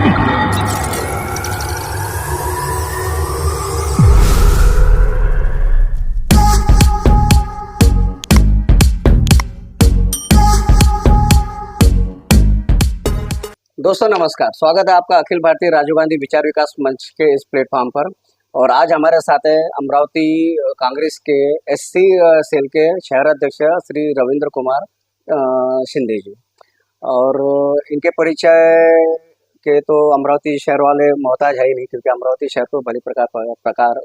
दोस्तों नमस्कार, स्वागत है आपका अखिल भारतीय राजीव गांधी विचार विकास मंच के इस प्लेटफॉर्म पर। और आज हमारे साथ है अमरावती कांग्रेस के एससी सेल के शहर अध्यक्ष श्री रविंद्र कुमार शिंदे जी। और इनके परिचय के तो अमरावती शहर वाले मोहताज है ही नहीं, क्योंकि अमरावती शहर को भली प्रकार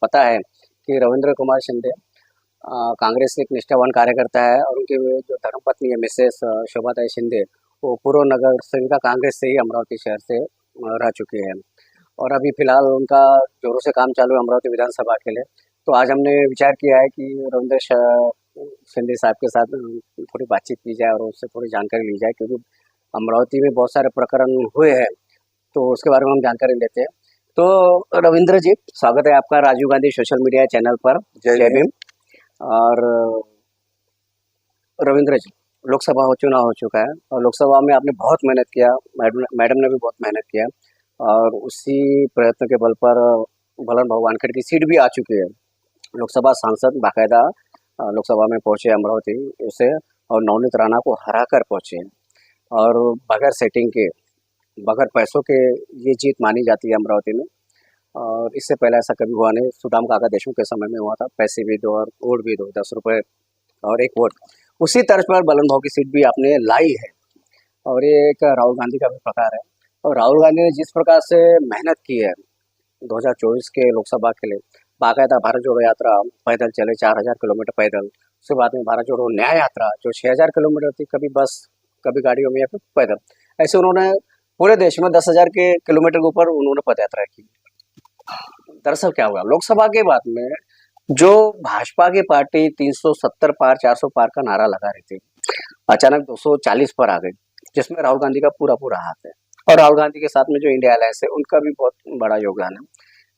पता है कि रविंद्र कुमार शिंदे कांग्रेस के एक निष्ठावान कार्यकर्ता है। और उनके जो धर्मपत्नी है मिसेस शोभाताई शिंदे, वो पूर्व नगर सेविका कांग्रेस से ही अमरावती शहर से रह चुके हैं। और अभी फिलहाल उनका जोरों से काम चालू है अमरावती विधानसभा के लिए। तो आज हमने विचार किया है कि रविंद्र शिंदे साहब के साथ थोड़ी बातचीत की जाए और उससे थोड़ी जानकारी ली जाए, क्योंकि अमरावती में बहुत सारे प्रकरण हुए हैं, तो उसके बारे में हम जानकारी लेते हैं। तो रविंद्र जी, स्वागत है आपका Rajiv Gandhi social media channel पर। जय भीम। और रविंद्र जी, लोकसभा चुनाव हो चुका है और लोकसभा में आपने बहुत मेहनत किया, मैडम ने भी बहुत मेहनत किया, और उसी प्रयत्न के बल पर बलराम भाऊ वानखेड़े की सीट भी आ चुकी है। लोकसभा सांसद बाकायदा लोकसभा में पहुंचे अमरावती से, और नवनीत राणा को हरा कर पहुंचे। और बगैर सेटिंग के, बगैर पैसों के ये जीत मानी जाती है अमरावती में। और इससे पहले ऐसा कभी हुआ नहीं। सुदाम काका देशमुख के समय में हुआ था, पैसे भी दो और वोट भी दो, 10 रुपये और एक वोट। उसी तर्ज पर बलराम भाऊ की सीट भी आपने लाई है। और ये एक राहुल गांधी का भी प्रकार है। और राहुल गांधी ने जिस प्रकार से मेहनत की है 2024 के लोकसभा के लिए, बाकायदा भारत जोड़ो यात्रा पैदल चले 4000 किलोमीटर पैदल, उसके बाद में भारत जोड़ो न्याय यात्रा जो 6000 किलोमीटर थी, कभी बस कभी गाड़ियों में या फिर पैदल, ऐसे उन्होंने पूरे देश में 10,000 के किलोमीटर के ऊपर उन्होंने पद यात्रा की। दरअसल क्या हुआ, लोकसभा के बाद में जो भाजपा की पार्टी 370 पार 400 पार का नारा लगा रही थी, अचानक 240 पर आ गई, जिसमें राहुल गांधी का पूरा पूरा हाथ है। और राहुल गांधी के साथ में जो इंडिया अलायंस है, उनका भी बहुत बड़ा योगदान है।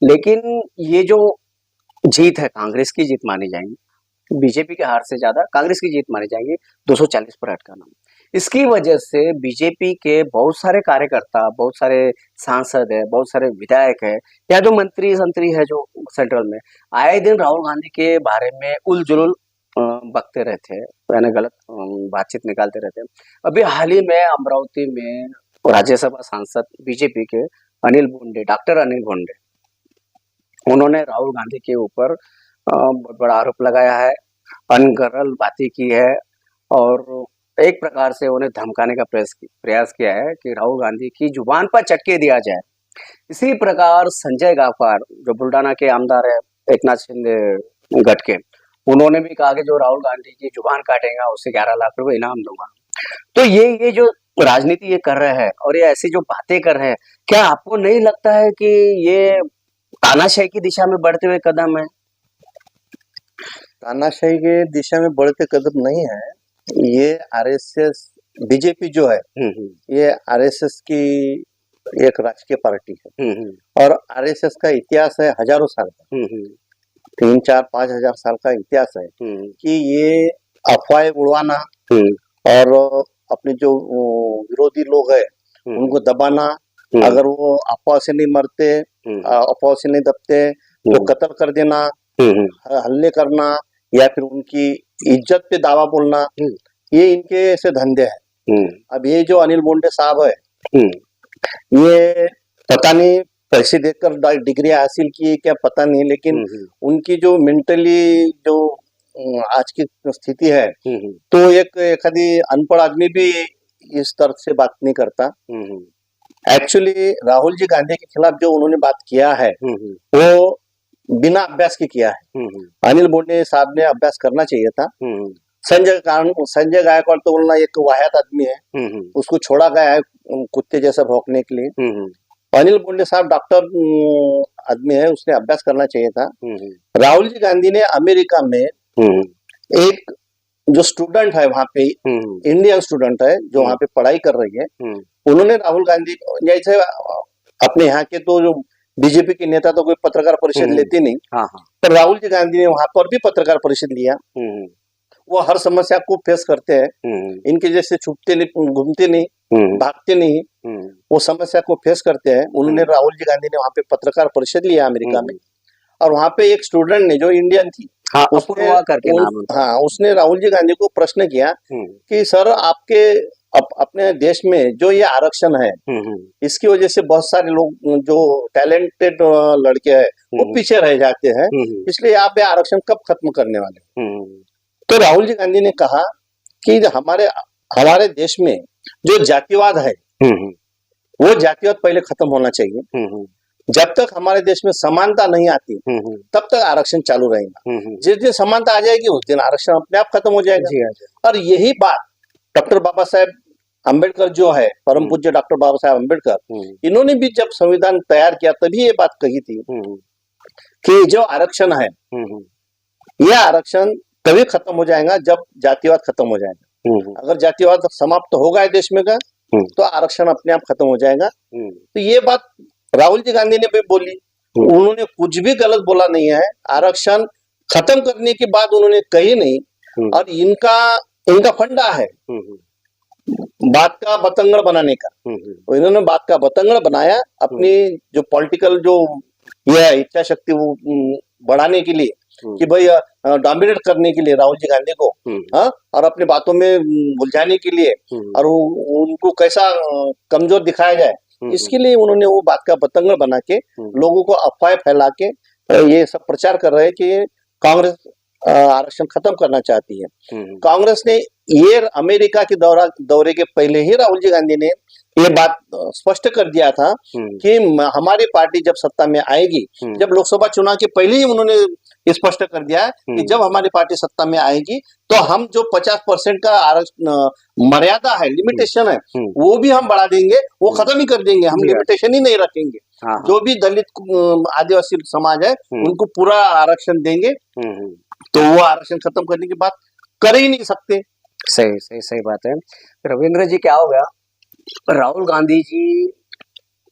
लेकिन ये जो जीत है, कांग्रेस की जीत मानी जाएगी, बीजेपी के हार से ज्यादा कांग्रेस की जीत मानी जाएगी 240 पर अटकाना। इसकी वजह से बीजेपी के बहुत सारे कार्यकर्ता, बहुत सारे सांसद है, बहुत सारे विधायक है, या जो मंत्री संतरी है जो सेंट्रल में, आए दिन राहुल गांधी के बारे में उलझुल बकते रहते हैं, यानी गलत बातचीत निकालते रहते हैं। अभी हाल ही में अमरावती में राज्यसभा सांसद बीजेपी के अनिल बोंडे, डॉक्टर अनिल बोंडे, उन्होंने राहुल गांधी के ऊपर बहुत बड़ा आरोप लगाया है, अनगरल बातें की है, और एक प्रकार से उन्हें धमकाने का प्रयास किया है कि राहुल गांधी की जुबान पर चटके दिया जाए। इसी प्रकार संजय गायकवाड़, जो बुल्डाना के आमदार है एकनाथ शिंदे गढ़ के, उन्होंने भी कहा कि जो राहुल गांधी की जुबान काटेगा उसे 11 लाख रुपए इनाम दूंगा। तो ये जो राजनीति ये कर रहे हैं और ये ऐसी जो बातें कर रहे हैं, क्या आपको नहीं लगता है कि ये तानाशाही की दिशा में बढ़ते हुए कदम है? तानाशाही के दिशा में बढ़ते कदम नहीं है, ये आरएसएस, बीजेपी जो है ये आरएसएस की एक राजकीय पार्टी है। और आरएसएस का इतिहास है हजारों साल का, 3, 4, 5 हजार साल का इतिहास है कि ये अफवाहें उड़वाना और अपने जो विरोधी लोग है उनको दबाना, अगर वो अफवाह से नहीं मरते, अफवाह से नहीं दबते तो कत्ल कर देना, हल्ले करना, या फिर उनकी इज्जत पे दावा बोलना, ये इनके ऐसे धंधे हैं। अब ये जो अनिल बोंडे साहब है, ये पता नहीं पैसे देकर डिग्री हासिल की क्या पता नहीं, लेकिन उनकी जो मेंटली जो आज की स्थिति है, तो एक एखादी अनपढ़ आदमी भी इस तरह से बात नहीं करता। एक्चुअली राहुल जी गांधी के खिलाफ जो उन्होंने बात किया है वो बिना अभ्यास के किया है। अनिल बोंडे साहब ने अभ्यास करना चाहिए था। संजय गायकवाड़ तो बोलना एक वाहियात आदमी है, उसको छोड़ा गया है कुत्ते जैसा भौंकने के लिए। अनिल बोंडे साहब डॉक्टर आदमी है, उसने अभ्यास करना चाहिए था। राहुल जी गांधी ने अमेरिका में एक जो स्टूडेंट है वहां पे, इंडियन स्टूडेंट है जो वहां पे पढ़ाई कर रही है, उन्होंने राहुल गांधी, जैसे अपने यहाँ के तो जो बीजेपी के नेता तो कोई पत्रकार परिषद लेते नहीं, पर राहुल जी गांधी ने वहां पर भी पत्रकार परिषद लिया। वो हर समस्या को फेस करते हैं। इनके जैसे छुपते नहीं, घूमते नहीं, भागते नहीं, वो समस्या को फेस करते हैं। उन्होंने राहुल जी गांधी ने वहाँ पे पत्रकार परिषद लिया अमेरिका में, और वहाँ पे एक स्टूडेंट ने जो इंडियन थी, हाँ, उसने राहुल जी गांधी को प्रश्न किया कि सर आपके अपने देश में जो ये आरक्षण है, इसकी वजह से बहुत सारे लोग जो टैलेंटेड लड़के हैं वो पीछे रह जाते हैं, इसलिए आप ये आरक्षण कब खत्म करने वाले? तो राहुल जी गांधी ने कहा कि हमारे देश में जो जातिवाद है वो जातिवाद पहले खत्म होना चाहिए। जब तक हमारे देश में समानता नहीं आती तब तक आरक्षण चालू रहेगा। जिस दिन समानता आ जाएगी उस दिन आरक्षण अपने आप खत्म हो जाएगा। और यही बात डॉक्टर बाबा साहेब अम्बेडकर जो है, परम पूज्य डॉक्टर बाबा साहेब अम्बेडकर, इन्होंने भी जब संविधान तैयार किया तभी ये बात कही थी कि जो आरक्षण है यह आरक्षण तभी खत्म हो जाएगा जब जातिवाद खत्म हो जाएगा। अगर जातिवाद समाप्त होगा देश में का तो आरक्षण अपने आप खत्म हो जाएगा। तो ये बात राहुल जी गांधी ने भी बोली, उन्होंने कुछ भी गलत बोला नहीं है। आरक्षण खत्म करने की बात उन्होंने कही नहीं, और इनका फंडा है बात का बतंगड़ बनाने का। तो इन्होंने बात का बतंगड़ बनाया अपनी जो पॉलिटिकल जो यह इच्छा शक्ति वो बढ़ाने के लिए, कि भाई डोमिनेट करने के लिए राहुल जी गांधी को, हाँ, और अपनी बातों में उलझाने के लिए, और उनको कैसा कमजोर दिखाया जाए, इसके लिए उन्होंने वो बात का बतंगड़ बना के लोगों को अफवाह फैला के ये सब प्रचार कर रहे हैं कि कांग्रेस आरक्षण खत्म करना चाहती है। कांग्रेस ने ये अमेरिका के दौरे के पहले ही राहुल जी गांधी ने ये बात स्पष्ट कर दिया था कि हमारी पार्टी जब सत्ता में आएगी, जब लोकसभा चुनाव के पहले ही उन्होंने स्पष्ट कर दिया कि जब हमारी पार्टी सत्ता में आएगी तो हम जो 50% का आरक्षण मर्यादा है, लिमिटेशन है, वो भी हम बढ़ा देंगे, वो खत्म ही कर देंगे, हम लिमिटेशन ही नहीं रखेंगे। जो भी दलित आदिवासी समाज है उनको पूरा आरक्षण देंगे। तो वो आरक्षण खत्म करने की बात कर ही नहीं सकते। सही बात है। रविंद्र जी, क्या हो गया, राहुल गांधी जी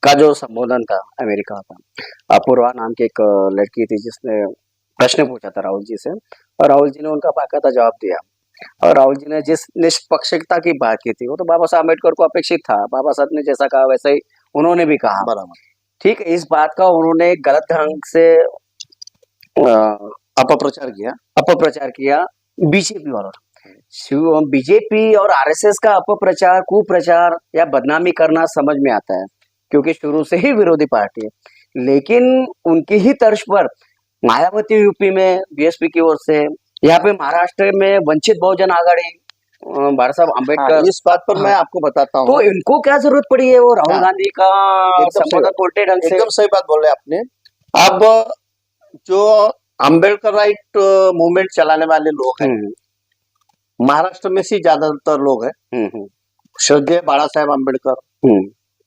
का जो संबोधन था अमेरिका का, अपूर्वा नाम की एक लड़की थी जिसने प्रश्न पूछा था राहुल जी से, और राहुल जी ने उनका बाकायदा जवाब दिया। और राहुल जी ने जिस निष्पक्षता की बात की थी वो तो बाबा साहब अम्बेडकर को अपेक्षित था। बाबा साहब ने जैसा कहा वैसा ही उन्होंने भी कहा। बराबर, ठीक है। इस बात का उन्होंने गलत ढंग से अपप्रचार किया बीजेपी वालों ने। बीजेपी और आरएसएस का अपप्रचार, कुप्रचार या बदनामी करना समझ में आता है, क्योंकि शुरू से ही विरोधी पार्टी है। लेकिन उनकी ही तर्ज पर मायावती यूपी में बीएसपी की ओर से, यहाँ पे महाराष्ट्र में वंचित बहुजन आघाड़ी बाबा साहब अम्बेडकर, इस बात पर मैं आपको बताता हूँ। तो इनको क्या जरूरत पड़ी है वो राहुल गांधी का संबोधन उल्टे ढंग से? एकदम सही बात बोल रहे आपने। अब जो अम्बेडकर राइट मूवमेंट चलाने वाले लोग हैं, महाराष्ट्र में से ज्यादातर लोग हैं, श्रद्धेय बाबा साहेब अम्बेडकर,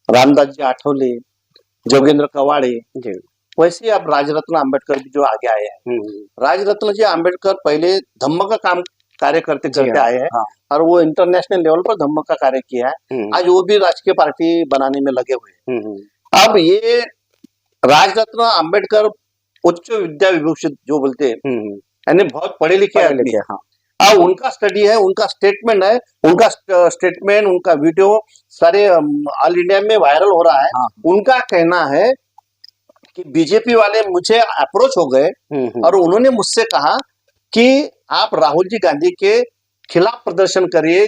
रामदास जी आठवले, जोगेंद्र कवाड़े, वैसे अब राजरत्न अम्बेडकर भी जो आगे आए हैं। राजरत्न जी अम्बेडकर पहले धम्म का कार्य करते आए हैं, और वो इंटरनेशनल लेवल पर धम्म का कार्य किया है। आज वो भी राजकीय पार्टी बनाने में लगे हुए हैं। अब ये राजरत्न अम्बेडकर उच्च विद्या विभूषित जो बोलते हैं, यानी बहुत पढ़े लिखे आदमी। अब उनका स्टडी है, उनका स्टेटमेंट है, उनका वीडियो सारे ऑल इंडिया में वायरल हो रहा है। उनका कहना है कि बीजेपी वाले मुझे अप्रोच हो गए और उन्होंने मुझसे कहा कि आप राहुल जी गांधी के खिलाफ प्रदर्शन करिए,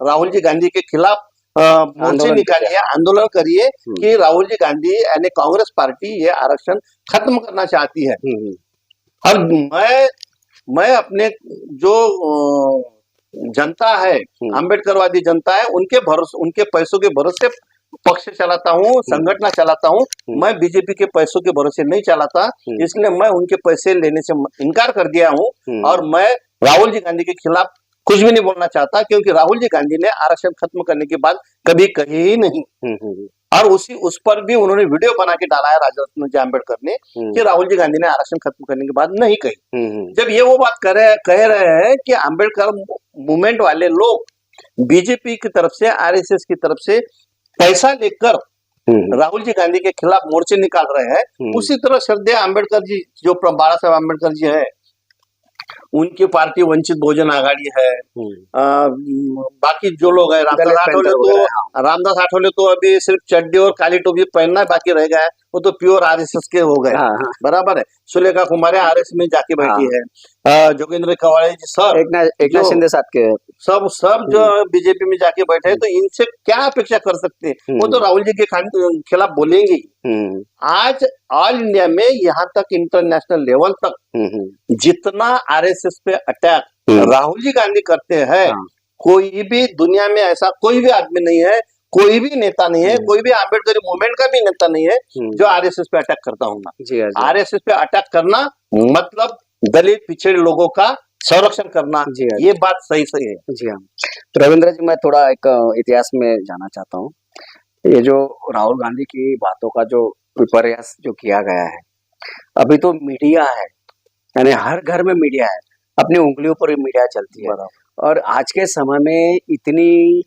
राहुल जी गांधी के खिलाफ मोर्चे निकालिए, आंदोलन करिए कि राहुल जी गांधी यानी कांग्रेस पार्टी ये आरक्षण खत्म करना चाहती है। और मैं अपने जो जनता है, अम्बेडकरवादी जनता है, उनके पैसों के भरोसे पक्ष चलाता हूँ, संगठन चलाता हूँ। मैं बीजेपी के पैसों के भरोसे नहीं चलाता, इसलिए मैं उनके पैसे लेने से इनकार कर दिया हूँ। और मैं राहुल जी गांधी के खिलाफ कुछ भी नहीं बोलना चाहता, क्योंकि राहुल जी गांधी ने आरक्षण खत्म करने की बात कभी कही ही नहीं। और उस पर भी उन्होंने वीडियो बना के डाला है राजरत्न जी अम्बेडकर ने कि राहुल जी गांधी ने आरक्षण खत्म करने की बात नहीं कही। जब ये वो बात कह रहे हैं कि अम्बेडकर मूवमेंट वाले लोग बीजेपी की तरफ से, आरएसएस की तरफ से पैसा लेकर राहुल जी गांधी के खिलाफ मोर्चे निकाल रहे हैं, उसी तरह श्रद्धेय अम्बेडकर जी जो बाबा साहेब अम्बेडकर जी है, उनकी पार्टी वंचित बहुजन आघाड़ी है। बाकी जो लोग है रामदास आठवले तो अभी सिर्फ चड्डी और काली टोपी पहनना बाकी रह गया है, वो तो प्योर आरएसएस के हो गए। बराबर है। सुलेखा कुमारी आरएस में जाके बैठी है। जोगेंद्र कवाड़े जी सर, एक शिंदे साहब के सब जो बीजेपी में जाके बैठे हैं, तो इनसे क्या अपेक्षा कर सकते हैं? वो तो राहुल जी के खिलाफ बोलेंगे। आज ऑल इंडिया में यहाँ तक इंटरनेशनल लेवल तक जितना आरएसएस पे अटैक राहुल जी गांधी करते हैं, कोई भी दुनिया में ऐसा कोई भी आदमी नहीं है, कोई भी नेता नहीं है, कोई भी आम्बेडकरी मूवमेंट का भी नेता नहीं है जो आरएसएस पे अटैक करता होगा। आरएसएस पे अटैक करना मतलब दलित पिछड़े लोगों का संरक्षण करना, ये बात सही है। जी हाँ। तो रविंद्र जी, मैं थोड़ा एक इतिहास में जाना चाहता हूँ। ये जो राहुल गांधी की बातों का जो विपर्यास जो किया गया है, अभी तो मीडिया है, यानी हर घर में मीडिया है, अपनी उंगलियों पर ही मीडिया चलती है। और आज के समय में इतनी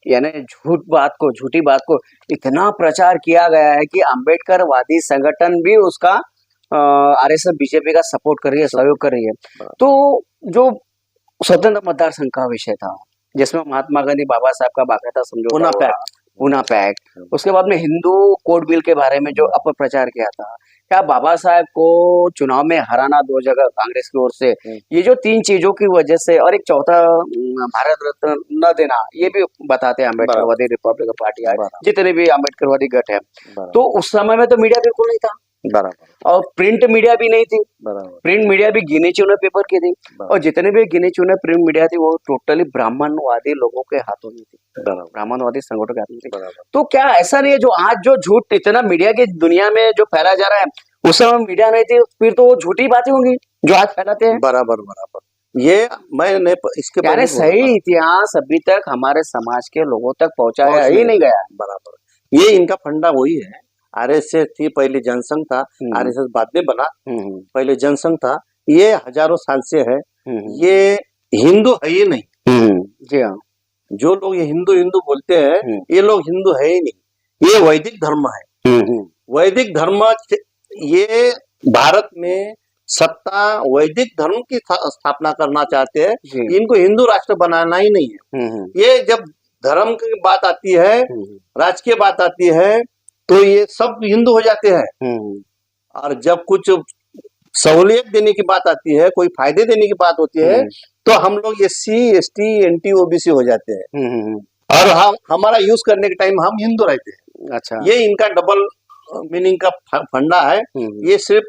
यानी झूठी बात को इतना प्रचार किया गया है कि अम्बेडकरवादी संगठन भी उसका आरएसएस बीजेपी का सपोर्ट कर रही है, सहयोग कर रही है। तो जो स्वतंत्र मतदार संघ का विषय था, जिसमें महात्मा गांधी बाबा साहब का बाकायदा समझौता पूना पैक्ट, उसके बाद में हिंदू कोड बिल के बारे में जो अपप्रचार किया था, क्या बाबा साहब को चुनाव में हराना 2 जगह कांग्रेस की ओर से, ये जो 3 चीजों की वजह से, और एक चौथा भारत रत्न न देना, ये भी बताते हैं अम्बेडकरवादी रिपब्लिकन पार्टी है, जितने भी अम्बेडकरवादी गट है। तो उस समय में तो मीडिया बिल्कुल नहीं था, और प्रिंट मीडिया भी नहीं थी। प्रिंट मीडिया भी गिने चुने पेपर की थी, और जितने भी गिने चुने प्रिंट मीडिया थी वो टोटली ब्राह्मणवादी लोगों के हाथों में थी, ब्राह्मणवादी संगठनों के हाथों में थी। तो क्या ऐसा नहीं है जो आज जो झूठ इतना मीडिया की दुनिया में जो फैला जा रहा है, उस समय मीडिया नहीं थी, फिर तो वो झूठी बातें होंगी जो आज फैलाते हैं। बराबर ये मैंने इसके बारे सही इतिहास अभी तक हमारे समाज के लोगों तक पहुंचाया ही नहीं गया। बराबर, ये इनका फंडा वही है। आरएसएस थी पहले जनसंघ था, आरएसएस बाद में बना, पहले जनसंघ था। ये हजारों साल से है, ये हिंदू है ही नहीं। जी हाँ, जो लोग ये हिंदू हिंदू बोलते हैं, ये लोग हिंदू है ही नहीं, ये वैदिक धर्म है। वैदिक धर्म, ये भारत में सत्ता वैदिक धर्म की स्थापना करना चाहते हैं, इनको हिंदू राष्ट्र बनाना ही नहीं है। ये जब धर्म की बात आती है, राजकीय बात आती है, तो ये सब हिंदू हो जाते हैं। और जब कुछ सहूलियत देने की बात आती है, कोई फायदे देने की बात होती है, तो हम लोग SC ST NT OBC हो जाते हैं, और हम हमारा यूज करने के टाइम हम हिंदू रहते हैं। अच्छा, ये इनका डबल मीनिंग का फंडा है। ये सिर्फ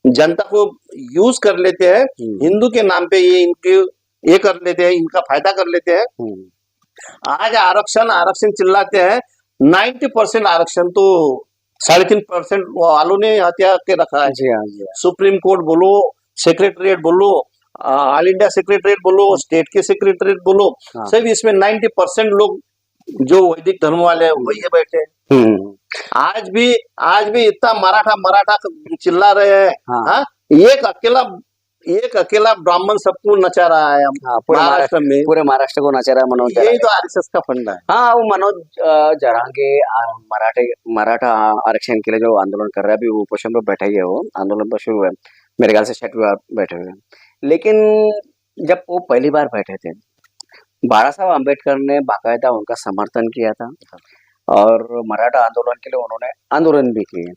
जनता को यूज कर लेते हैं, हिंदू के नाम पे ये कर लेते हैं, इनका फायदा कर लेते हैं। आज आरक्षण चिल्लाते हैं, 90% आरक्षण तो 3.5% वालों ने हत्या के रखा है। जी हाँ, जी हाँ। सुप्रीम कोर्ट बोलो, सेक्रेटरीट बोलो, ऑल इंडिया सेक्रेटरीट बोलो, स्टेट के सेक्रेटरीट बोलो, सब इसमें 90% लोग जो वैदिक धर्म वाले हैं वही बैठे हैं। आज भी इतना मराठा चिल्ला रहे हैं। हाँ, एक अकेला ब्राह्मण सबको नचा रहा है महाराष्ट्र में, पूरे महाराष्ट्र को नचा रहा है मनोज। यही तो आरएसएस का फंडा है। हाँ, वो मनोज जरांगे मराठा आरक्षण के लिए जो आंदोलन कर रहा है, अभी वो पोषण पर बैठे है, वो आंदोलन तो शुरू है, मेरे ख्याल से 6वीं बार बैठे हुए हैं। लेकिन जब वो पहली बार बैठे थे, बाबा साहब अम्बेडकर ने बाकायदा उनका समर्थन किया था, और मराठा आंदोलन के लिए उन्होंने आंदोलन भी किए।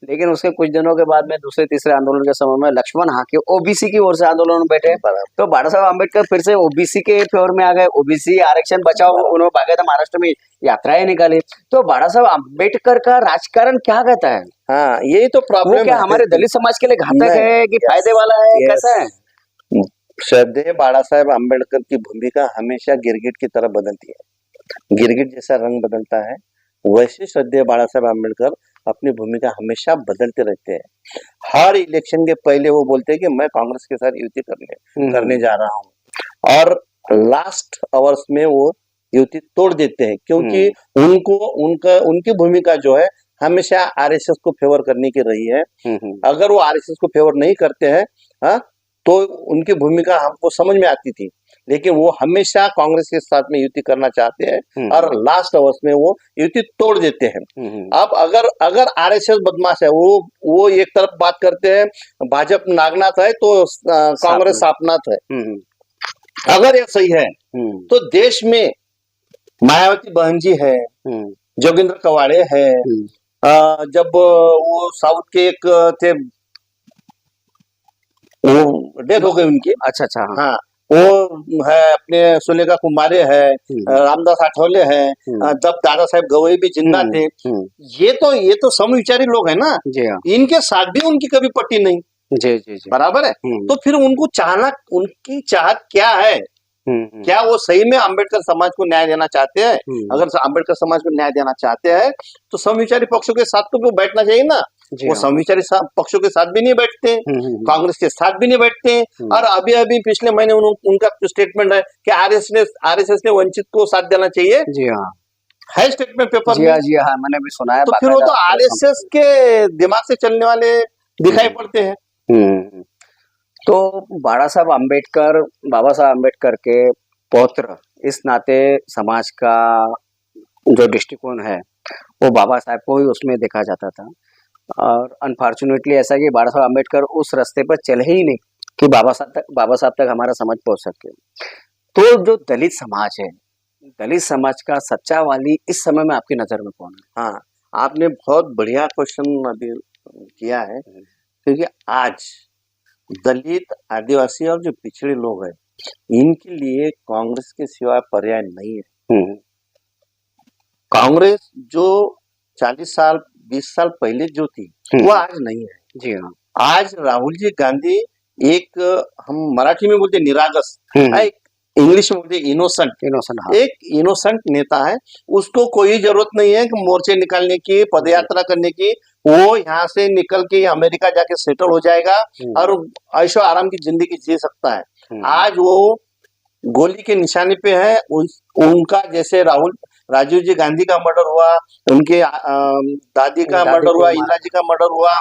लेकिन उसके कुछ दिनों के बाद में दूसरे तीसरे आंदोलन के समय में लक्ष्मण हाके ओबीसी की ओर से आंदोलन में बैठे, तो बाबा साहब अम्बेडकर फिर से ओबीसी के फेवर में आ गए, ओबीसी आरक्षण बचाओ, उन्होंने बाकायदा महाराष्ट्र में यात्राएं निकाली। तो बाबा साहब अम्बेडकर का राजकारण क्या कहता है? हाँ, यही तो प्रॉब्लम क्या हमारे दलित समाज के लिए घातक है कि फायदे वाला है, कैसा है? श्रद्धेय बाबा साहेब अम्बेडकर की भूमिका हमेशा गिरगिट की तरह बदलती है। गिरगिट जैसा रंग बदलता है, वैसे श्रद्धेय बाबा साहेब अम्बेडकर अपनी भूमिका हमेशा बदलते रहते हैं। हर इलेक्शन के पहले वो बोलते हैं कि मैं कांग्रेस के साथ युति करने जा रहा हूँ, और लास्ट आवर्स में वो युति तोड़ देते हैं, क्योंकि उनकी भूमिका जो है हमेशा आरएसएस को फेवर करने की रही है। अगर वो आरएसएस को फेवर नहीं करते हैं, हाँ, तो उनकी भूमिका हमको समझ में आती थी। लेकिन वो हमेशा कांग्रेस के साथ में युति करना चाहते हैं और लास्ट अवर्स में वो युति तोड़ देते हैं। अब अगर आरएसएस बदमाश है, वो एक तरफ बात करते हैं भाजपा नागनाथ है तो कांग्रेस सापनाथ है। अगर ये सही है तो देश में मायावती बहन जी है, जोगिंद्र कवाड़े है, जब वो साउथ के एक थे, वो डेथ हो गई उनकी। अच्छा अच्छा, हाँ, वो है अपने सुलेखा कुमारे है, रामदास आठवले है, जब दादा साहेब गवई भी जिंदा थे। ये तो समविचारी लोग है ना, इनके साथ भी उनकी कभी पट्टी नहीं। जी जी जी, बराबर है। तो फिर उनको चाहना, उनकी चाहत क्या है? क्या वो सही में अंबेडकर समाज को न्याय देना चाहते हैं? अगर अंबेडकर समाज को न्याय देना चाहते हैं तो समविचारी पक्षों के साथ तो वो बैठना चाहिए ना। वो समविचारी पक्षों के साथ भी नहीं बैठते, कांग्रेस के साथ भी नहीं बैठते। और अभी अभी पिछले महीने उनका स्टेटमेंट है कि आरएसएस ने वंचित को साथ देना चाहिए। जी हाँ, है स्टेटमेंट पेपर में। जी हाँ, मैंने भी सुना है। तो फिर वो तो आरएसएस के दिमाग से चलने वाले दिखाई पड़ते हैं। तो बाबा साहब अम्बेडकर के पौत्र, इस नाते समाज का जो दृष्टिकोण है वो बाबा साहब को ही उसमें देखा जाता था। और अनफॉर्चुनेटली ऐसा कि बाबा साहब अम्बेडकर उस रास्ते पर चले ही नहीं कि बाबा साहब तक हमारा समाज पहुंच सके। तो जो दलित समाज है, दलित समाज का सच्चा वाली इस समय में आपकी नजर में कौन है? हाँ, आपने बहुत बढ़िया क्वेश्चन अभी किया है, क्योंकि आज दलित, आदिवासी और जो पिछड़े लोग हैं, इनके लिए कांग्रेस के सिवा पर्याय नहीं है। कांग्रेस जो 40 साल 20 साल पहले जो थी वो आज नहीं है। जी हाँ, आज राहुल जी गांधी एक, हम मराठी में बोलते निरागस, एक इंग्लिश में बोलते इनोसेंट, एक इनोसेंट नेता है। उसको कोई जरूरत नहीं है कि मोर्चे निकालने की, पदयात्रा करने की। वो यहाँ से निकल के अमेरिका जाके सेटल हो जाएगा और ऐशो आराम की जिंदगी जी सकता है। आज वो गोली के निशाने पे है। उनका जैसे राजीव जी गांधी का मर्डर हुआ, उनके दादी का मर्डर हुआ, इंदिरा जी का मर्डर हुआ,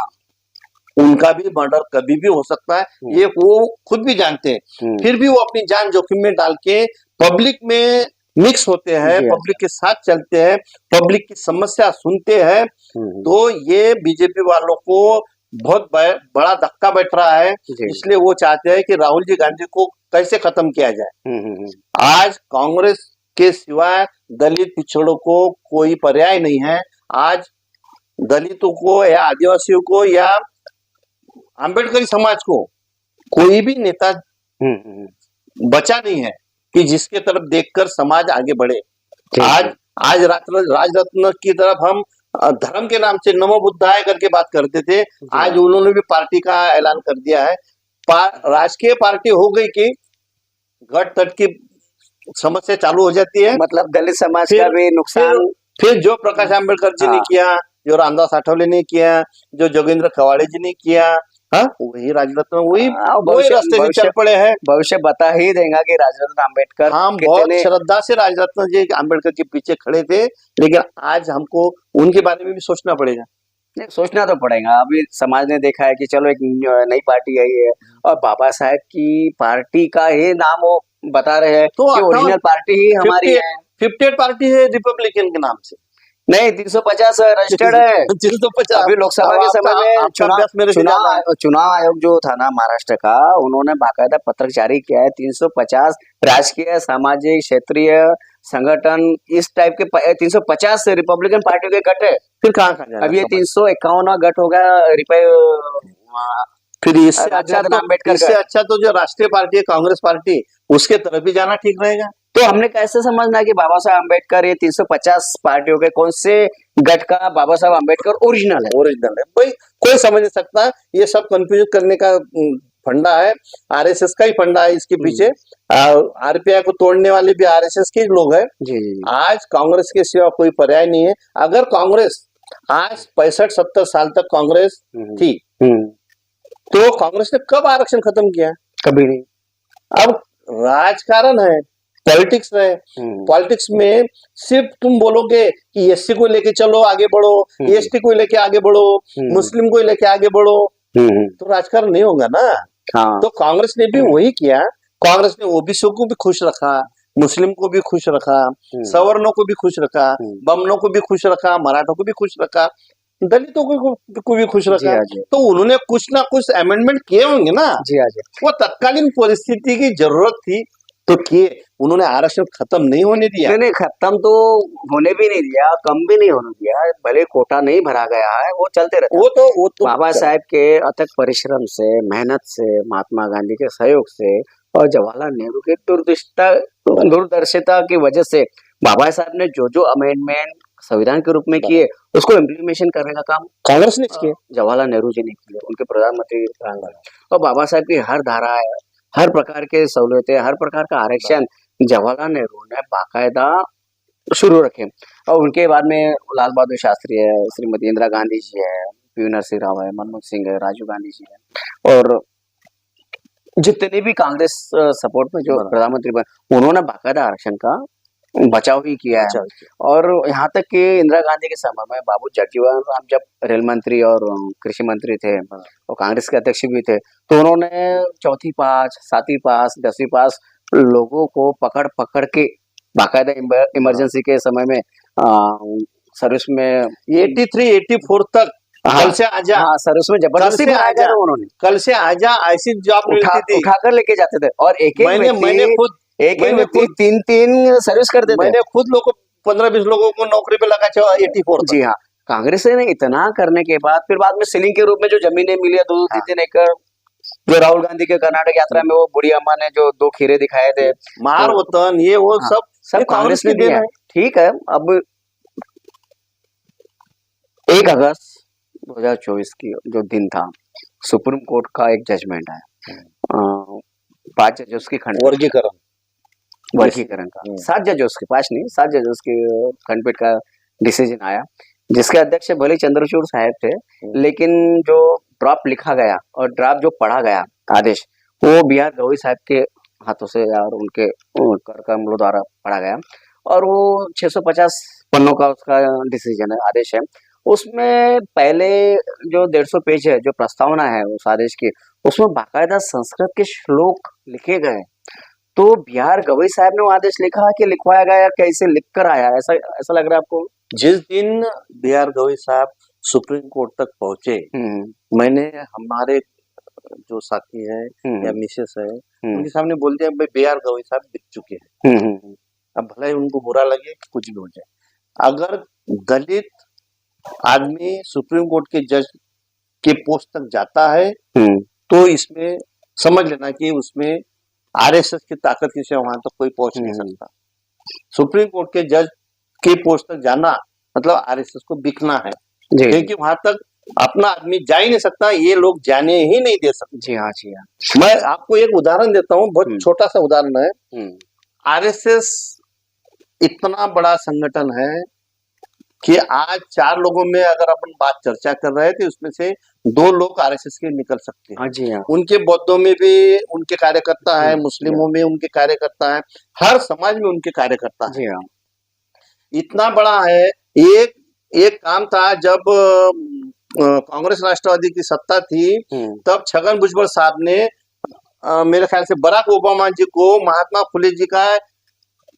उनका भी मर्डर कभी भी हो सकता है, ये वो खुद भी जानते हैं। फिर भी वो अपनी जान जोखिम में डाल के पब्लिक में मिक्स होते हैं, पब्लिक के साथ चलते हैं, पब्लिक की समस्या सुनते हैं। तो ये बीजेपी वालों को बहुत बड़ा धक्का बैठ रहा है। इसलिए वो चाहते हैं कि राहुल जी गांधी को कैसे खत्म किया जाए। आज कांग्रेस के सिवाय दलित पिछड़ों को कोई पर्याय नहीं है। आज दलितों को या आदिवासियों को या अंबेडकरी समाज को कोई भी नेता बचा नहीं है कि जिसके तरफ देखकर समाज आगे बढ़े। आज राजरत्न की तरफ हम धर्म के नाम से नमो बुद्धाय करके बात करते थे, आज उन्होंने भी पार्टी का ऐलान कर दिया है। राजकीय पार्टी हो गई कि गट तट की समस्या चालू हो जाती है। मतलब दलित समाज का भी नुकसान। फिर जो प्रकाश आंबेडकर जी ने किया, जो रामदास आठवले ने किया, जो जोगेंद्र कवाड़े जी ने किया, वही राजरत्न वही रास्ते से चल पड़े हैं। भविष्य बता ही देगा कि राजरत्न आंबेडकर, हम बहुत श्रद्धा से राजरत्न जी आंबेडकर के पीछे खड़े थे, लेकिन आज हमको उनके बारे में भी सोचना पड़ेगा। नहीं, सोचना तो पड़ेगा। अभी समाज ने देखा है कि चलो एक नई पार्टी आई है और बाबा साहेब की पार्टी का ही नाम वो बता रहे हैं तो कि ओरिजिनल पार्टी ही हमारी है। 58 पार्टी है रिपब्लिकन के नाम से, नहीं 350 रजिस्टर्ड है। 350 अभी लोकसभा के समय में चुनाव आयोग जो था ना महाराष्ट्र का, उन्होंने बाकायदा पत्रक जारी किया है। 350 राजकीय, सामाजिक, क्षेत्रीय संगठन, इस टाइप के 350 रिपब्लिकन पार्टियों के गट है। फिर कहाँ अब ये 351 गट होगा फिर इससे अच्छा तो जो राष्ट्रीय पार्टी है कांग्रेस पार्टी, उसके तरफ भी जाना ठीक रहेगा। तो हमने कैसे समझना कि बाबा साहब अम्बेडकर ये 350 पार्टियों के कौन से गट का बाबा साहब अम्बेडकर ओरिजिनल है भाई, कोई समझ नहीं सकता। ये सब कंफ्यूज करने का फंडा है, आरएसएस का ही फंडा है इसके पीछे। आरपीआई को तोड़ने वाले भी आरएसएस के लोग हैं। आज कांग्रेस के सिवा कोई पर्याय नहीं है। अगर कांग्रेस आज 65-70 साल तक कांग्रेस थी तो कांग्रेस ने कब आरक्षण खत्म किया? कभी नहीं। अब राजकारण है, पॉलिटिक्स है। पॉलिटिक्स में सिर्फ तुम बोलोगे कि एससी को लेके चलो आगे बढ़ो, एसटी को लेके आगे बढ़ो, मुस्लिम को लेके आगे बढ़ो, तो राजकारण नहीं होगा ना। तो कांग्रेस ने भी वही किया कांग्रेस ने ओबीसी को भी खुश रखा, मुस्लिम को भी खुश रखा, सवर्णों को भी खुश रखा, बमनों को भी खुश रखा, मराठों को भी खुश रखा, दलितों को भी खुश रखा। तो उन्होंने कुछ ना कुछ अमेंडमेंट किए होंगे ना। वो तत्कालीन परिस्थिति की जरूरत थी तो किए। उन्होंने आरक्षण खत्म नहीं होने दिया। नहीं, खत्म तो होने भी नहीं दिया, कम भी नहीं होने दिया। भले कोटा नहीं भरा गया है, वो चलते रहता। वो तो बाबा साहेब के अथक परिश्रम से, मेहनत से, महात्मा गांधी के सहयोग से और जवाहरलाल नेहरू की दूरदर्शिता की वजह से बाबा साहब ने जो अमेंडमेंट संविधान के रूप में किए, उसको इम्प्लीमेंटेशन करने का काम कांग्रेस ने किया, जवाहरलाल नेहरू जी ने किया, उनके प्रधानमंत्री। और बाबा साहब की हर धारा, हर प्रकार के सहूलियतें, हर प्रकार का आरक्षण जवाहरलाल नेहरू ने बाकायदा शुरू रखे। और उनके बाद में लाल बहादुर शास्त्री है, श्रीमती इंदिरा गांधी जी है, पी नरसिंह राव है, मनमोहन सिंह है, राजीव गांधी जी है, और जितने भी कांग्रेस सपोर्ट में जो प्रधानमंत्री बने, उन्होंने बाकायदा आरक्षण का बचाव ही किया है। और यहाँ तक कि इंदिरा गांधी के समय में बाबू जगजीवन राम जब रेल मंत्री और कृषि मंत्री थे और कांग्रेस के अध्यक्ष भी थे, तो उन्होंने 4वीं पास, 7वीं पास, 10वीं पास लोगों को पकड़ पकड़ के बाकायदा इमरजेंसी के समय में सर्विस में 83, 84 तक कल से आजा, हाँ, सर्विस में जबरदस्ती बनाया गया उन्होंने। कल से आजा ऐसी जॉब उठाकर लेके जाते थे। और एक मैंने खुद व्यक्ति 3 सर्विस करते थे। मैंने खुद लोगों 15-20 लोगों को नौकरी पे लगा 84। जी हाँ, कांग्रेस ने इतना करने के बाद में सीलिंग के रूप में जो जमीनें मिली है 2-3 एकड़, जो राहुल गांधी के कर्नाटक यात्रा में वो बुढ़ी अम्मा ने जो 2 खीरे दिखाए थे, मार वतन, ये वो सब कांग्रेस ने दिया है। ठीक है, अब 1 अगस्त 2024 की जो दिन था, सुप्रीम कोर्ट का एक जजमेंट है 5 जजों की वर्गीकरण का, 7 जजों की, 5 नहीं 7 जजों की खंडपीठ का डिसीजन आया, जिसके अध्यक्ष भले चंद्रचूड़ साहब थे, लेकिन जो ड्राफ्ट लिखा गया और ड्राफ्ट जो पढ़ा गया आदेश, वो बिहार गवई साहब के हाथों से और उनके कर कमलों द्वारा पढ़ा गया। और वो 650 पन्नों का उसका डिसीजन है, आदेश है। उसमें पहले जो 150 पेज है, जो प्रस्तावना है उस आदेश की, उसमें बाकायदा संस्कृत के श्लोक लिखे गए। तो बिहार गवई साहब ने वो आदेश लिखा कि लिखवाया गया, कैसे लिख कर आया, ऐसा लग रहा है आपको? जिस दिन बिहार गवई साहब सुप्रीम कोर्ट तक पहुंचे, मैंने हमारे जो साथी है या मिसेस है, उनके सामने बोल दिया भाई बिहार गवई साहब बिक चुके हैं। अब भले ही उनको बुरा लगे, कुछ भी हो जाए, अगर दलित आदमी सुप्रीम कोर्ट के जज के पोस्ट तक जाता है तो इसमें समझ लेना कि उसमें आरएसएस की ताकत की से वहां तक कोई पहुंच नहीं सकता। सुप्रीम कोर्ट के जज के पोस्ट तक जाना मतलब आरएसएस को बिकना है, क्योंकि वहां तक अपना आदमी जा ही नहीं सकता, ये लोग जाने ही नहीं दे सकते। जी हाँ, जी हाँ। मैं आपको एक उदाहरण देता हूँ, बहुत छोटा सा उदाहरण है। आरएसएस इतना बड़ा संगठन है कि आज 4 लोगों में अगर अपन बात चर्चा कर रहे हैं तो उसमें से 2 लोग आरएसएस के निकल सकते हैं। जी हाँ। उनके बौद्धों में भी उनके कार्यकर्ता है, मुस्लिमों में उनके कार्यकर्ता है, हर समाज में उनके कार्यकर्ता है। जी हाँ। इतना बड़ा है। एक काम था, जब कांग्रेस राष्ट्रवादी की सत्ता थी, तब छगन भुजबल साहब ने मेरे ख्याल से बराक ओबामा जी को महात्मा फुले जी का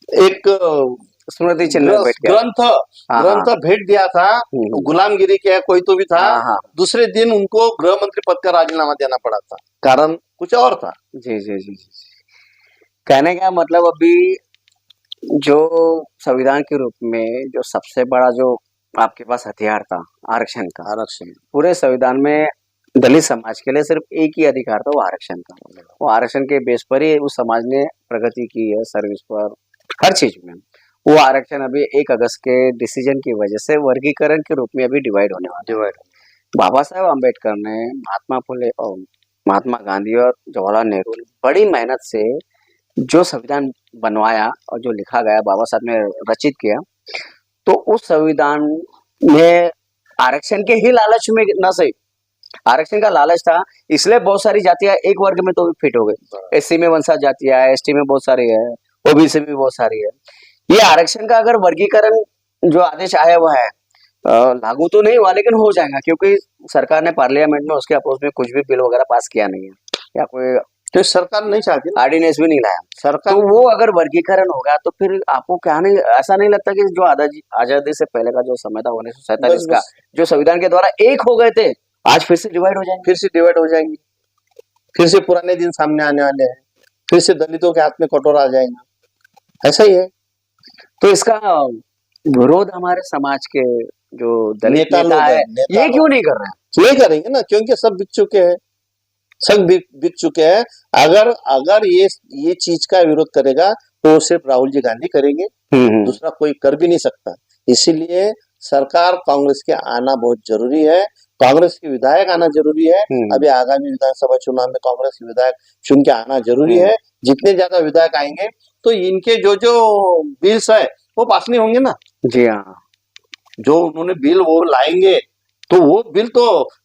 एक स्मृति चिन्ह ग्रंथ भेंट दिया था। गुलामगिरी के कोई तो भी था। दूसरे दिन उनको गृह मंत्री पद का राजीनामा देना पड़ा था, कारण कुछ और था। जी जी जी जी। कहने का मतलब, अभी जो संविधान के रूप में जो सबसे बड़ा जो आपके पास हथियार था आरक्षण का, पूरे संविधान में दलित समाज के लिए सिर्फ एक ही अधिकार था, वो आरक्षण था। वो आरक्षण के बेस पर ही उस समाज ने प्रगति की है, सर्विस पर, हर चीज में। वो आरक्षण अभी 1 अगस्त के डिसीजन की वजह से वर्गीकरण के रूप में अभी डिवाइड होने वाला है। बाबा साहेब अम्बेडकर ने, महात्मा फुले और महात्मा गांधी और जवाहरलाल नेहरू ने बड़ी मेहनत से जो संविधान बनवाया और जो लिखा गया, बाबा साहब ने रचित किया, तो उस संविधान में आरक्षण के ही लालच में न सही, आरक्षण का लालच था, इसलिए बहुत सारी जातियां एक वर्ग में तो फिट हो गई। एससी में वंशज जातियां है, एसटी में बहुत सारी है, ओबीसी में बहुत सारी है। ये आरक्षण का अगर वर्गीकरण जो आदेश आया हुआ है, लागू तो नहीं हुआ, लेकिन हो जाएगा, क्योंकि सरकार ने पार्लियामेंट में उसके अपोज में कुछ भी बिल वगैरह पास किया नहीं है या कोई तो सरकार नहीं चाहती ना, ऑर्डिनेंस भी नहीं लाया सरकार। तो वो अगर वर्गीकरण होगा तो फिर आपको क्या नहीं, ऐसा नहीं लगता कि जो आजादी से पहले का जो समय था 1947 बस का, बस जो संविधान के द्वारा एक हो गए थे, आज फिर से डिवाइड हो जाएंगे? फिर से डिवाइड हो जाएंगी, फिर से पुराने दिन सामने आने वाले हैं, फिर से दलितों के हाथ में कटोरा आ जाएगा, ऐसा ही है। तो इसका विरोध हमारे समाज के जो दलित नेता नेता लोग है हैं, नेता ये लोग क्यों नहीं कर रहे हैं? नहीं करेंगे ना, क्योंकि सब बिक चुके हैं, सब बिक चुके हैं। अगर अगर ये चीज का विरोध करेगा तो सिर्फ राहुल जी गांधी करेंगे, दूसरा कोई कर भी नहीं सकता। इसीलिए सरकार कांग्रेस के आना बहुत जरूरी है, कांग्रेस के विधायक आना जरूरी है। अभी आगामी विधानसभा चुनाव में कांग्रेस के विधायक चुन के आना जरूरी है। जितने ज्यादा विधायक आएंगे तो इनके जो जो बिल्स है वो पास नहीं होंगे ना। जी हाँ, जो उन्होंने बिल वो लाएंगे तो वो बिल तो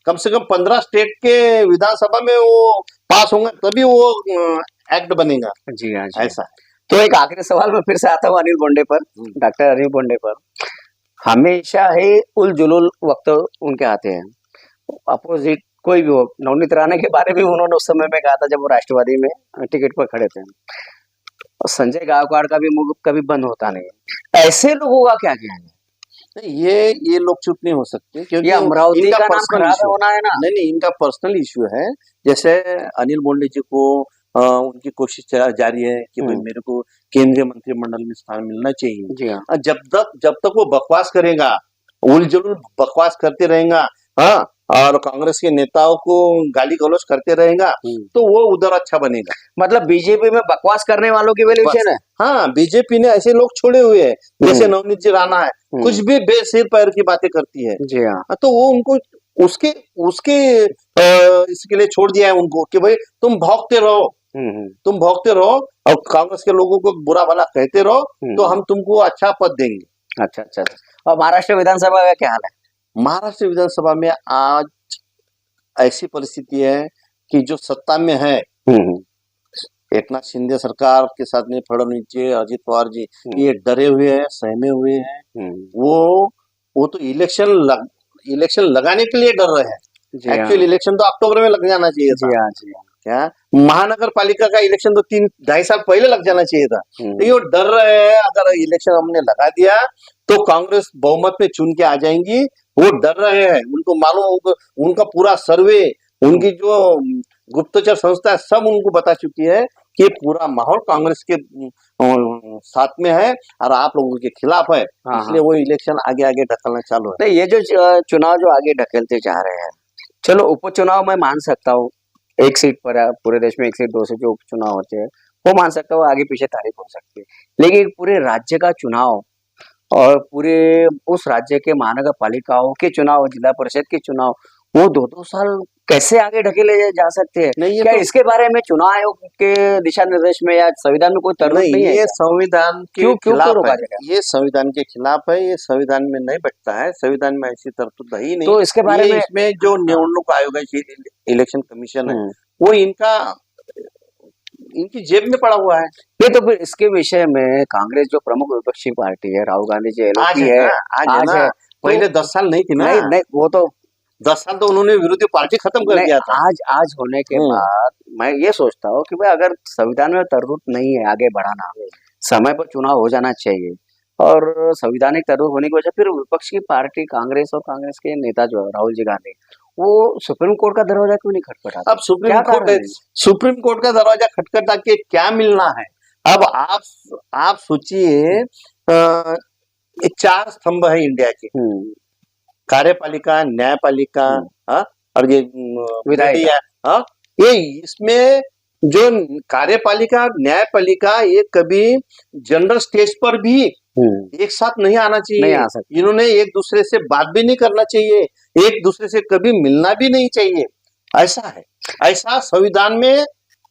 कम से कम 15 स्टेट के विधानसभा में वो पास होंगे, तभी वो एक्ट बनेगा। जी हाँ, जी ऐसा है। तो एक आखिरी सवाल में फिर से आता हूँ अनिल बोंडे पर, डॉक्टर अनिल बोंडे पर। हमेशा ही उल जुलूल वक्त उनके आते हैं, अपोजिट कोई भी हो। नवनीत राणा के बारे में उन्होंने उस समय में कहा था जब वो राष्ट्रवादी में टिकट पर खड़े थे, और संजय गायकवाड़ का भी मुंह कभी बंद होता नहीं है। ऐसे लोगों का क्या कहना है? ये लोग चुप नहीं हो सकते, क्योंकि ये अमरावती इनका का नाम पर्सनल खराब इशू होना है ना? नहीं, इनका पर्सनल इशू है। जैसे अनिल बोंडे जी को उनकी कोशिश जारी है कि भाई मेरे को केंद्रीय मंत्रिमंडल में स्थान मिलना चाहिए। जी हाँ, और जब तक वो बकवास करेगा, उलझुल बकवास करते रहेगा, हाँ, और कांग्रेस के नेताओं को गाली गलौज करते रहेगा, तो वो उधर अच्छा बनेगा। मतलब बीजेपी में बकवास करने वालों की वैल्यूएशन है। हाँ, बीजेपी ने ऐसे लोग छोड़े हुए हैं, जैसे नवनीत जी राणा है, कुछ भी बेसिर पैर की बातें करती है। जी हाँ, तो वो उनको उसके उसके इसके लिए छोड़ दिया है उनको कि भाई तुम भौंकते रहो, तुम भौंकते रहो और कांग्रेस के लोगों को बुरा भला कहते रहो, तो हम तुमको अच्छा पद देंगे। अच्छा अच्छा। और महाराष्ट्र विधानसभा का क्या हाल है? महाराष्ट्र विधानसभा में आज ऐसी परिस्थिति है कि जो सत्ता में है, एकनाथ शिंदे सरकार के साथ में फडणवीस जी, अजित पवार जी, ये डरे हुए हैं, सहमे हुए हैं। वो तो इलेक्शन लगाने के लिए डर रहे हैं। एक्चुअल इलेक्शन तो अक्टूबर में लग जाना चाहिए था। जी हाँ। क्या महानगर पालिका का इलेक्शन तो 3-2.5 साल पहले लग जाना चाहिए था। तो ये डर रहे हैं, अगर इलेक्शन हमने लगा दिया तो कांग्रेस बहुमत में चुन के आ जाएंगी। वो डर रहे हैं, उनको मालूम, उनका पूरा सर्वे, उनकी जो गुप्तचर संस्था है, सब उनको बता चुकी है कि पूरा माहौल कांग्रेस के साथ में है और आप लोगों के खिलाफ है। इसलिए वो इलेक्शन आगे आगे ढकलना चालू है। ये जो चुनाव जो आगे ढकेलते जा रहे हैं, चलो उपचुनाव मैं मान सकता हूँ, एक सीट पर पूरे देश में 1 सीट 2 सीट जो उपचुनाव होते हैं वो मान सकता हूँ, आगे पीछे तारीख हो सकती है। लेकिन पूरे राज्य का चुनाव और पूरे उस राज्य के महानगर पालिकाओं के चुनाव, जिला परिषद के चुनाव, वो 2-2 साल कैसे आगे ढकेले जा सकते हैं? क्या तो इसके बारे में चुनाव आयोग के दिशा निर्देश में या संविधान में कोई तरतूद नहीं है? ये संविधान के खिलाफ है, ये संविधान के खिलाफ है, ये संविधान में नहीं बैठता है, संविधान में ऐसी तरतूद ही नहीं। तो इसके बारे में इसमें जो निवडणूक आयोग है, इलेक्शन कमीशन है, वो इनकी जेब में पड़ा हुआ है। नहीं तो फिर इसके विषय में कांग्रेस जो प्रमुख विपक्षी पार्टी है, राहुल गांधी जी आज है, पहले 10 साल नहीं थी ना। नहीं वो तो 10 साल तो उन्होंने विरोधी पार्टी खत्म कर दिया था। आज होने के बाद मैं ये सोचता हूँ कि भाई अगर संविधान में तरतूद नहीं है आगे बढ़ाना, समय पर चुनाव हो जाना चाहिए, और संवैधानिक तरतूद होने की वजह फिर विपक्ष की पार्टी कांग्रेस और कांग्रेस के नेता जो है राहुल जी गांधी, वो सुप्रीम कोर्ट का दरवाजा क्यों नहीं खटखटाते? अब सुप्रीम कोर्ट का दरवाजा खटखटा के क्या मिलना है? अब आप सोचिए, 4 स्तंभ है इंडिया के, कार्यपालिका, न्यायपालिका, और ये विधायिका। ये इसमें जो कार्यपालिका, न्यायपालिका, ये कभी जनरल स्टेज पर भी एक साथ नहीं आना चाहिए, नहीं आ सकते। इन्होंने एक दूसरे से बात भी नहीं करना चाहिए, एक दूसरे से कभी मिलना भी नहीं चाहिए। ऐसा है, ऐसा संविधान में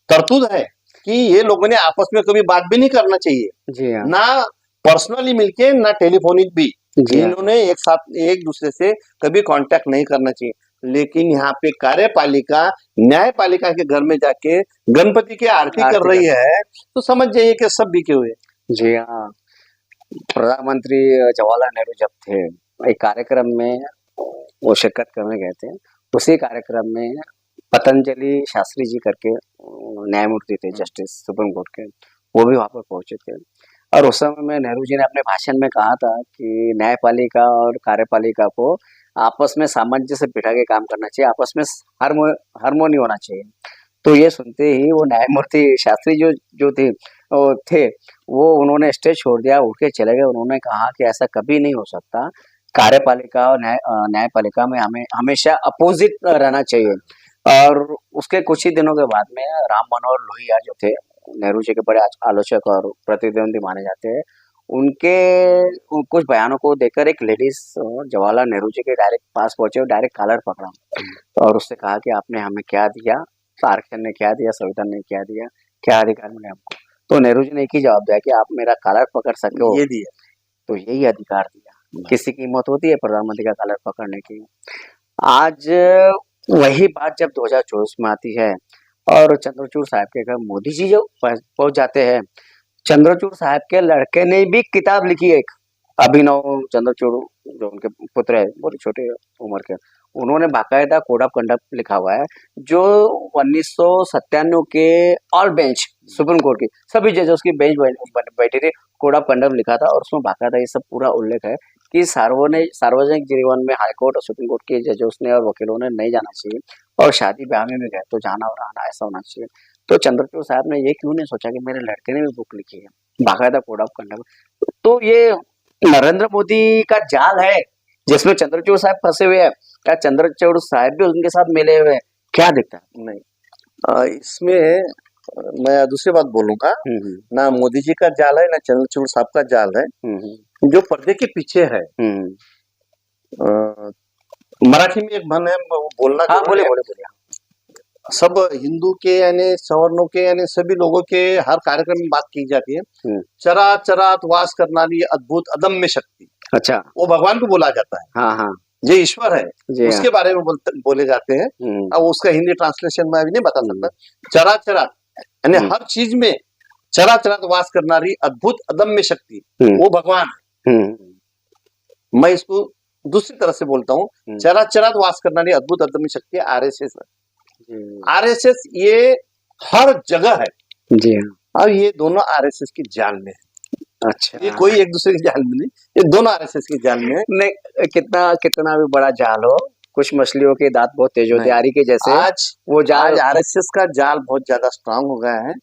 तरतूद है कि ये लोगों ने आपस में कभी बात भी नहीं करना चाहिए, ना पर्सनली मिलके, ना टेलीफोनिक भी। इन्होंने एक साथ एक दूसरे से कभी कांटेक्ट नहीं करना चाहिए। लेकिन यहाँ पे कार्यपालिका न्यायपालिका के घर में जाके गणपति की आरती कर रही है, तो समझ जाइए कि सब बिके हुए। जी हाँ, प्रधानमंत्री जवाहरलाल नेहरू जब थे, एक कार्यक्रम में वो शिरकत करने गए थे, उसी कार्यक्रम में पतंजलि शास्त्री जी करके न्यायमूर्ति थे जस्टिस सुप्रीम कोर्ट के, वो भी वहाँ पर पहुंचे थे। और उस समय में नेहरू जी ने अपने भाषण में कहा था कि न्यायपालिका और कार्यपालिका को आपस में सामंजस्य बिठा के काम करना चाहिए, आपस में हार्मोनी होना चाहिए। तो ये सुनते ही वो न्यायमूर्ति शास्त्री जो थे वो उन्होंने स्टेज छोड़ दिया, उठ के चले गए। उन्होंने कहा कि ऐसा कभी नहीं हो सकता, कार्यपालिका और न्यायपालिका में हमें हमेशा अपोजिट रहना चाहिए। और उसके कुछ ही दिनों के बाद में राम मनोहर लोहिया जो थे, नेहरू जी के बड़े आलोचक और प्रतिद्वंदी माने जाते हैं, उनके कुछ बयानों को देखकर एक लेडीज जवाहरलाल नेहरू जी के डायरेक्ट पास पहुंचे और डायरेक्ट कॉलर पकड़ा और उससे कहा कि आपने हमें क्या दिया, आरक्षण ने क्या दिया, संविधान ने क्या दिया, क्या अधिकार मिले हमको। तो नेहरू जी ने एक ही जवाब दिया कि आप मेरा कॉलर पकड़ सके हो, ये दिया, तो यही अधिकार दिया। किसी की हिम्मत होती है प्रधानमंत्री का कॉलर पकड़ने की। आज वही बात जब 2024 में आती है और चंद्रचूड़ साहब के घर मोदी जी जो पहुंच जाते हैं, चंद्रचूड़ साहब के लड़के ने भी किताब लिखी है, एक अभिनव चंद्रचूड़ जो उनके पुत्र है, बहुत छोटे उम्र के, उन्होंने बाकायदा कोड ऑफ कंडक्ट लिखा हुआ है जो 1997 के ऑल बेंच सुप्रीम कोर्ट की सभी जजेस की बेंच बैठी थी, कोड ऑफ कंडक्ट लिखा था और उसमें बाकायदा ये सब पूरा उल्लेख है कि सार्वजनिक जीवन में हाईकोर्ट और सुप्रीम कोर्ट के जजों ने और वकीलों ने नहीं जाना चाहिए और शादी ब्याह में गए तो जाना और आना ऐसा होना चाहिए। तो चंद्रचूड़ साहब ने ये क्यों नहीं सोचा कि मेरे लड़के ने भी बुक लिखी है बाकायदा कोड ऑफ कंडक्ट। तो ये नरेंद्र मोदी का जाल है जिसमें चंद्रचूड़ साहब फंसे हुए हैं, क्या चंद्रचूड़ साहब भी उनके साथ मिले हुए हैं, क्या दिखता है? नहीं, इसमें मैं दूसरी बात बोलूंगा, ना मोदी जी का जाल है ना चंद्रचूड़ साहब का जाल है, जो पर्दे के पीछे है। मराठी में एक मन है वो बोलना, हाँ बोले बोले बोले। सब हिंदू के यानी सवर्णों के यानी सभी लोगों के हर कार्यक्रम में बात की जाती है, चरा चरात वास करनारी अद्भुत अदम्य शक्ति। अच्छा, वो भगवान को बोला जाता है। हाँ हाँ, जो ईश्वर है उसके बारे में बोले जाते हैं। अब उसका हिंदी ट्रांसलेशन मैं अभी नहीं बता सकता। चरा चरात यानी हर चीज में चरा चरात वास करनारी अद्भुत अदम्य शक्ति वो भगवान है। मैं इसको दूसरी तरह से बोलता हूँ, चरा चरात वास करनारी अद्भुत अदम्य शक्ति आरएसएस है। आरएसएस ये हर जगह है जी हाँ। और ये दोनों आरएसएस की जाल में है। अच्छा, ये कोई एक दूसरे की जाल में नहीं, ये दोनों आरएसएस की जाल में है। नहीं, कितना भी बड़ा जाल हो, कुछ मछलियों के दांत बहुत तेज होते हैं, आरी के जैसे। आज वो जाल आरएसएस का जाल बहुत ज्यादा स्ट्रांग हो गया है,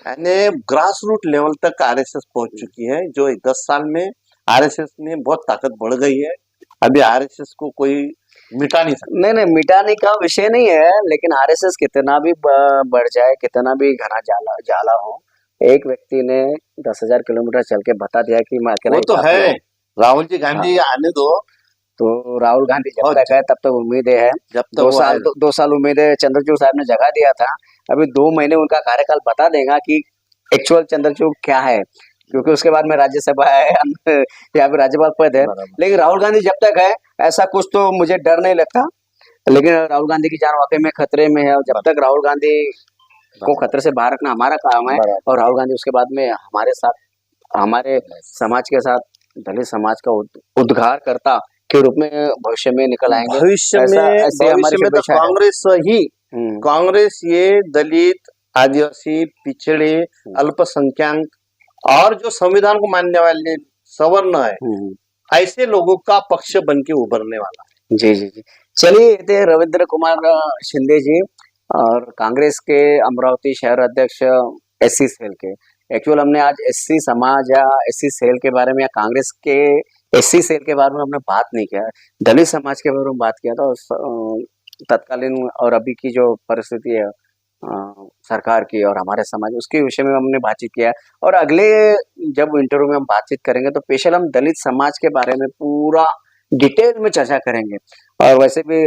यानी ग्रास रूट लेवल तक आरएसएस पहुंच चुकी है। जो 10 साल में आरएसएस में बहुत ताकत बढ़ गई है। अभी आरएसएस को कोई मिटा नहीं सकता। नहीं, मिटाने का विषय नहीं है, लेकिन आरएसएस कितना भी बढ़ जाए, कितना भी घना जाला हो, एक व्यक्ति ने 10,000 किलोमीटर चल के बता दिया कि मैं अकेला। वो तो है, राहुल जी गांधी आने दो, तो राहुल गांधी जब तक है तब तक उम्मीद है। जब तक 2 साल उम्मीद है। चंद्रचूड़ साहब ने जगह दिया था, अभी 2 महीने उनका कार्यकाल बता देगा कि एक्चुअल चंद्रचूड़ क्या है, क्योंकि उसके बाद में राज्यसभा है या फिर राज्यपाल पद है। लेकिन राहुल गांधी जब तक है ऐसा कुछ तो मुझे डर नहीं लगता। लेकिन राहुल गांधी की जान वाकई में खतरे में है और जब तक राहुल गांधी को खतरे से बाहर रखना हमारा काम है। और राहुल गांधी उसके बाद में हमारे साथ, हमारे समाज के साथ, दलित समाज का उद्धार करता के रूप में भविष्य में निकल आएंगे। भविष्य में तो कांग्रेस ये दलित, आदिवासी, पिछड़े, अल्पसंख्यक और जो संविधान को मानने वाले सवर्ण है, ऐसे लोगों का पक्ष बन के उभरने वाला है। जी जी जी। चलिए, थे रविंद्र कुमार शिंदे जी और कांग्रेस के अमरावती शहर अध्यक्ष एससी सेल के। एक्चुअल हमने आज एससी समाज या एससी सेल के बारे में या कांग्रेस के एससी सेल के बारे में हमने बात नहीं किया, दलित समाज के बारे में बात किया था। तत्कालीन और अभी की जो परिस्थिति है सरकार की और हमारे समाज, उसके विषय में हमने बातचीत किया। और अगले जब इंटरव्यू में हम बातचीत करेंगे तो स्पेशल हम दलित समाज के बारे में पूरा डिटेल में चर्चा करेंगे। और वैसे भी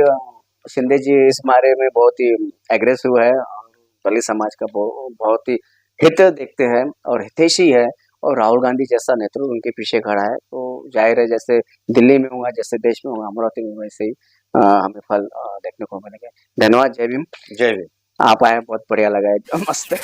शिंदे जी इस बारे में बहुत ही एग्रेसिव है और दलित समाज का बहुत ही हित देखते हैं और हितैषी है। और राहुल गांधी जैसा नेतृत्व उनके पीछे खड़ा है, तो जाहिर है जैसे दिल्ली में हुआ, जैसे देश में हुआ, अमरावती में वैसे ही हमें फल देखने को मिलेंगे। धन्यवाद। जय भीम। जय भीम। आप आए, बहुत बढ़िया लगा है, मस्त है।